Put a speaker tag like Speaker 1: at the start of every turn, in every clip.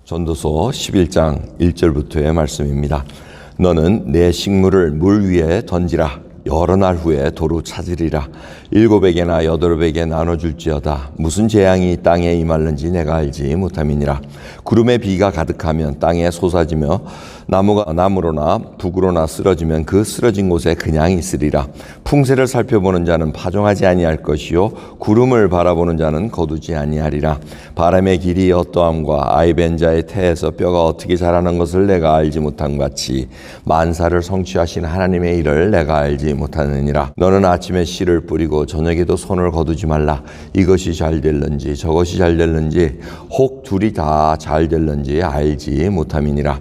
Speaker 1: 전도서 11장 1절부터의 말씀입니다. 너는 내 식물을 물 위에 던지라. 여러 날 후에 도로 찾으리라. 7에게나 8에게 나눠줄지어다. 무슨 재앙이 땅에 임할는지 내가 알지 못함이니라. 구름에 비가 가득하면 땅에 솟아지며 나무가 나무로나 북으로나 쓰러지면 그 쓰러진 곳에 그냥 있으리라. 풍세를 살펴보는 자는 파종하지 아니할 것이요 구름을 바라보는 자는 거두지 아니하리라. 바람의 길이 어떠함과 아이벤 자의 태에서 뼈가 어떻게 자라는 것을 내가 알지 못한 같이 만사를 성취하신 하나님의 일을 내가 알지 못하느니라. 너는 아침에 씨를 뿌리고 저녁에도 손을 거두지 말라. 이것이 잘 될는지 저것이 잘 될는지 혹 둘이 다 잘 될는지 알지 못함이니라.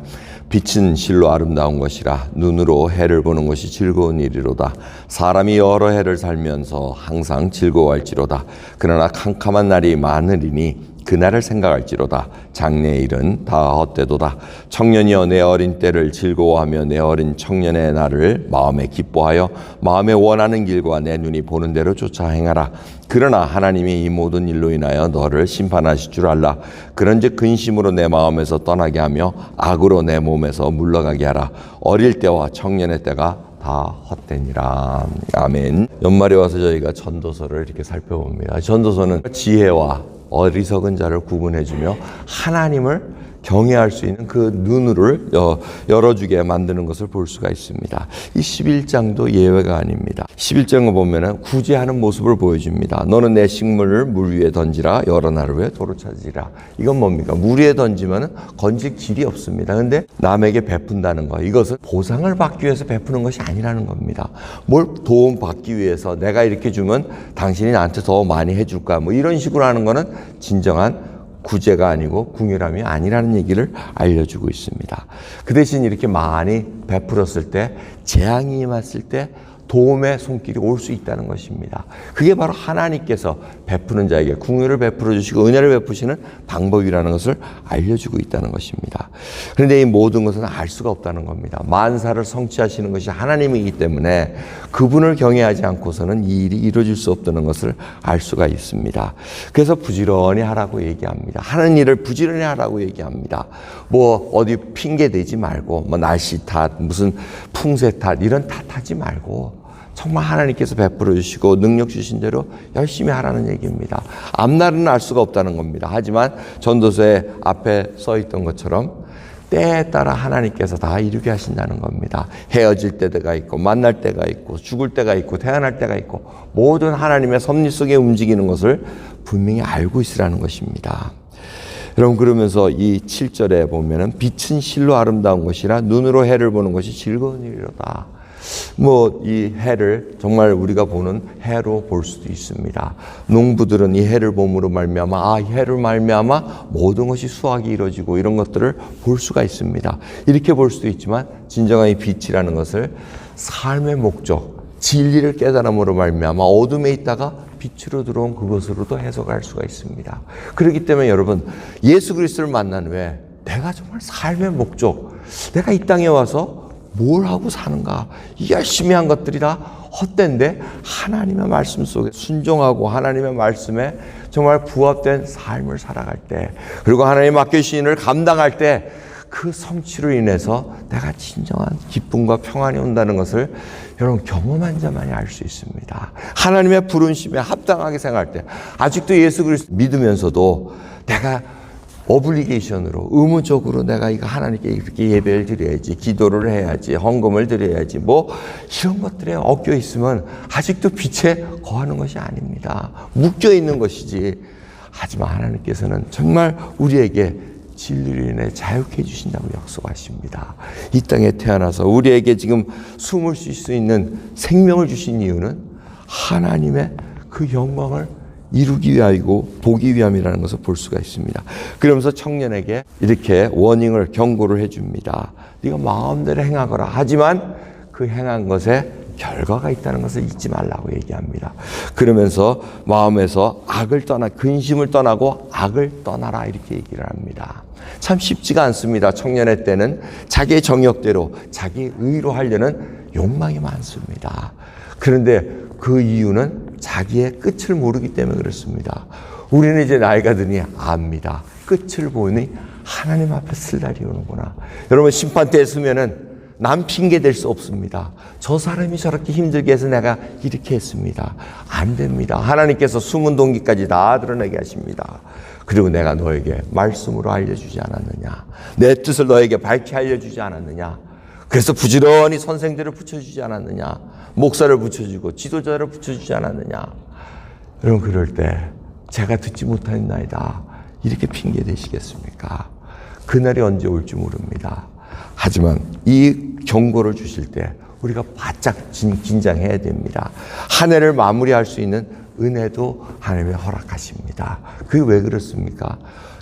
Speaker 1: 빛은 실로 아름다운 것이라. 눈으로 해를 보는 것이 즐거운 일이로다. 사람이 여러 해를 살면서 항상 즐거워할지로다. 그러나 캄캄한 날이 많으리니 그날을 생각할지로다. 장래의 일은 다 헛되도다. 청년이여 내 어린 때를 즐거워하며 내 어린 청년의 날을 마음에 기뻐하여 마음에 원하는 길과 내 눈이 보는 대로 쫓아 행하라. 그러나 하나님이 이 모든 일로 인하여 너를 심판하실 줄 알라. 그런즉 근심으로 내 마음에서 떠나게 하며 악으로 내 몸에서 물러가게 하라. 어릴 때와 청년의 때가 다 헛되니라. 아멘. 연말에 와서 저희가 전도서를 이렇게 살펴봅니다. 전도서는 지혜와 어리석은 자를 구분해주며 하나님을 경외할 수 있는 그 눈을 열어주게 만드는 것을 볼 수가 있습니다. 이 11장도 예외가 아닙니다. 11장을 보면은 구제하는 모습을 보여줍니다. 너는 내 식물을 물 위에 던지라. 여러 날 후에 도로 찾으리라. 이건 뭡니까? 물 위에 던지면은 건질 길이 없습니다. 근데 남에게 베푼다는 거, 이것은 보상을 받기 위해서 베푸는 것이 아니라는 겁니다. 뭘 도움 받기 위해서 내가 이렇게 주면 당신이 나한테 더 많이 해줄까? 뭐 이런 식으로 하는 거는 진정한 구제가 아니고 궁휼함이 아니라는 얘기를 알려주고 있습니다. 그 대신 이렇게 많이 베풀었을 때 재앙이 임했을 때 도움의 손길이 올 수 있다는 것입니다. 그게 바로 하나님께서 베푸는 자에게 궁휼을 베풀어 주시고 은혜를 베푸시는 방법이라는 것을 알려주고 있다는 것입니다. 그런데 이 모든 것은 알 수가 없다는 겁니다. 만사를 성취하시는 것이 하나님이기 때문에 그분을 경외하지 않고서는 이 일이 이루어질 수 없다는 것을 알 수가 있습니다. 그래서 부지런히 하라고 얘기합니다. 하는 일을 부지런히 하라고 얘기합니다. 뭐 어디 핑계 대지 말고 뭐 날씨 탓 무슨 풍세 탓 이런 탓하지 말고 정말 하나님께서 베풀어 주시고 능력 주신 대로 열심히 하라는 얘기입니다. 앞날은 알 수가 없다는 겁니다. 하지만 전도서의 앞에 써 있던 것처럼 때에 따라 하나님께서 다 이루게 하신다는 겁니다. 헤어질 때가 있고 만날 때가 있고 죽을 때가 있고 태어날 때가 있고 모든 하나님의 섭리 속에 움직이는 것을 분명히 알고 있으라는 것입니다. 여러분, 그러면서 이 7절에 보면은 빛은 실로 아름다운 것이라 눈으로 해를 보는 것이 즐거운 일이로다. 뭐 이 해를 정말 우리가 보는 해로 볼 수도 있습니다. 농부들은 이 해를 봄으로 말미암아 이 해를 말미암아 모든 것이 수확이 이루어지고 이런 것들을 볼 수가 있습니다. 이렇게 볼 수도 있지만 진정한 이 빛이라는 것을 삶의 목적, 진리를 깨달음으로 말미암아 어둠에 있다가 빛으로 들어온 그것으로도 해석할 수가 있습니다. 그렇기 때문에 여러분, 예수 그리스도를 만난 후에 내가 정말 삶의 목적, 내가 이 땅에 와서 뭘 하고 사는가? 열심히 한 것들이 다 헛된데 하나님의 말씀 속에 순종하고 하나님의 말씀에 정말 부합된 삶을 살아갈 때, 그리고 하나님 맡겨주신 일을 감당할 때 그 성취로 인해서 내가 진정한 기쁨과 평안이 온다는 것을 여러분 경험한 자만이 알 수 있습니다. 하나님의 부르심에 합당하게 생각할 때, 아직도 예수 그리스도 믿으면서도 내가 어블리게이션으로 의무적으로 내가 이거 하나님께 이렇게 예배를 드려야지, 기도를 해야지, 헌금을 드려야지, 뭐 이런 것들에 얽혀 있으면 아직도 빛에 거하는 것이 아닙니다. 묶여 있는 것이지. 하지만 하나님께서는 정말 우리에게 진리로 인해 자유케 해주신다고 약속하십니다. 이 땅에 태어나서 우리에게 지금 숨을 쉴 수 있는 생명을 주신 이유는 하나님의 그 영광을 이루기 위하이고 보기 위함이라는 것을 볼 수가 있습니다. 그러면서 청년에게 이렇게 워닝을, 경고를 해줍니다. 네가 마음대로 행하거라. 하지만 그 행한 것에 결과가 있다는 것을 잊지 말라고 얘기합니다. 그러면서 마음에서 근심을 떠나고 악을 떠나라, 이렇게 얘기를 합니다. 참 쉽지가 않습니다. 청년의 때는 자기의 정욕대로 자기 의로 하려는 욕망이 많습니다. 그런데 그 이유는 자기의 끝을 모르기 때문에 그렇습니다. 우리는 이제 나이가 드니 압니다. 끝을 보니 하나님 앞에 쓸 날이 오는구나. 여러분, 심판대에 서면은 남 핑계 댈 수 없습니다. 저 사람이 저렇게 힘들게 해서 내가 이렇게 했습니다. 안 됩니다. 하나님께서 숨은 동기까지 다 드러내게 하십니다. 그리고 내가 너에게 말씀으로 알려주지 않았느냐, 내 뜻을 너에게 밝히 알려주지 않았느냐, 그래서 부지런히 선생들을 붙여주지 않았느냐, 목사를 붙여주고 지도자를 붙여주지 않았느냐. 여러분, 그럴 때 제가 듣지 못하였나이다 이렇게 핑계 대시겠습니까? 그날이 언제 올지 모릅니다. 하지만 이 경고를 주실 때 우리가 바짝 긴장해야 됩니다. 한 해를 마무리할 수 있는 은혜도 하나님이 허락하십니다. 그게 왜 그렇습니까?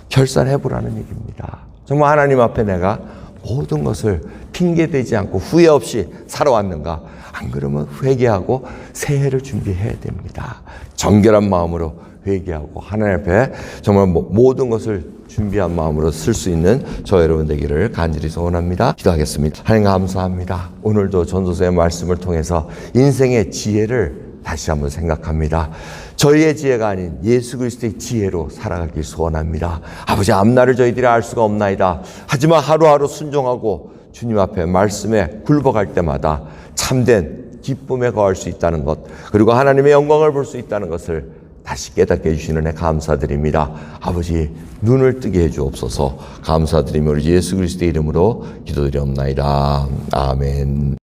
Speaker 1: 결산해보라는 얘기입니다. 정말 하나님 앞에 내가 모든 것을 핑계대지 않고 후회 없이 살아왔는가? 안 그러면 회개하고 새해를 준비해야 됩니다. 정결한 마음으로 회개하고 하나님 앞에 정말 모든 것을 준비한 마음으로 쓸 수 있는 저 여러분 되기를 간절히 소원합니다. 기도하겠습니다. 하나님 감사합니다. 오늘도 전도서의 말씀을 통해서 인생의 지혜를 다시 한번 생각합니다. 저희의 지혜가 아닌 예수 그리스도의 지혜로 살아가길 소원합니다. 아버지, 앞날을 저희들이 알 수가 없나이다. 하지만 하루하루 순종하고 주님 앞에 말씀에 굴복할 때마다 참된 기쁨에 거할 수 있다는 것, 그리고 하나님의 영광을 볼 수 있다는 것을 다시 깨닫게 해주시는 애 감사드립니다. 아버지, 눈을 뜨게 해주옵소서. 감사드리며 우리 예수 그리스도의 이름으로 기도드리옵나이다. 아멘.